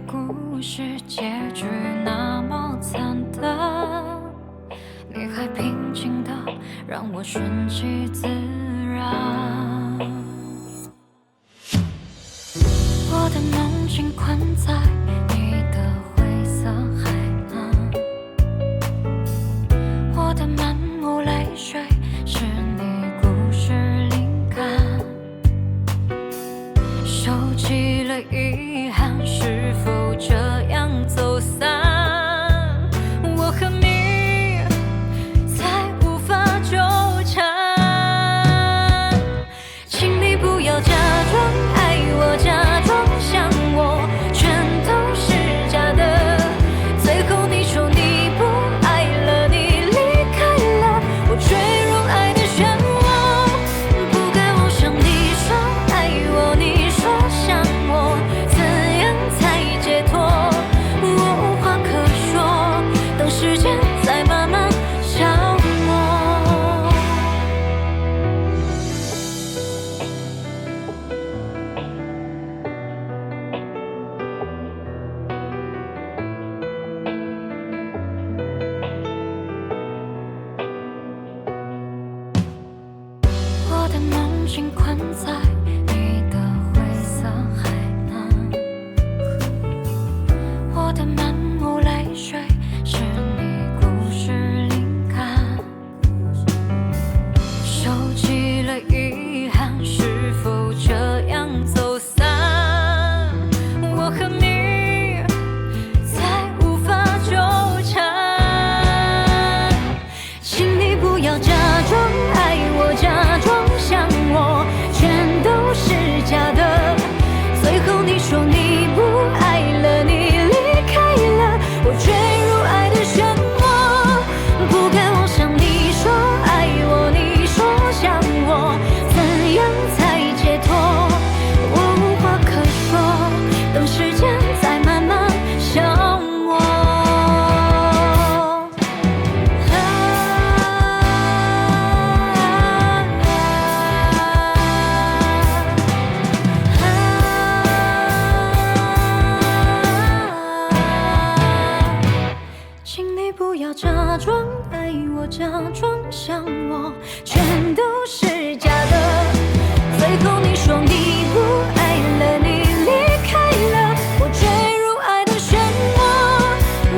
故事结局那么惨淡，你还平静到让我顺其自然。我的梦境困在你的灰色海岸，我的满目泪水是你故事灵感，收集了遗憾，是否这样走散？我和你才无法纠缠，请你不要假装爱我，假装想我，全都是假的。最后你说你不爱了，你离开了，我坠入爱的漩涡，不该妄想你说爱我，你说想我，怎样才解脱？我无话可说，等时间再慢慢消磨。我的梦境困在你的灰色海岸，我的满目泪水是你故事灵感，收集了遗憾，是否这样走散？我和你才无法纠缠，请你不要假装爱我，假装想我，全都是假的。最后你说你不爱了，你离开了，我坠入爱的漩涡，不该妄想你说爱我，你说想我，怎样才解脱？我无话可说，等时间再慢慢消磨。请你不要假装爱我，假装想我，全都是假的。最后你说你不爱了，你离开了，我坠入爱的漩涡，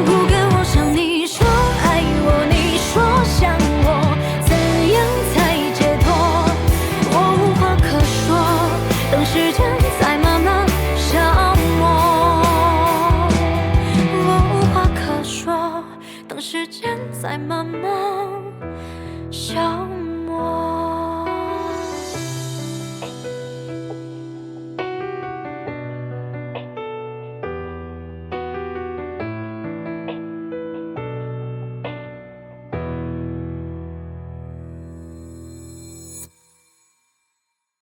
不该妄想你说爱我，你说想我，怎样才解脱？我无话可说，等时间再慢慢消磨。我无话可说，等时间再慢慢。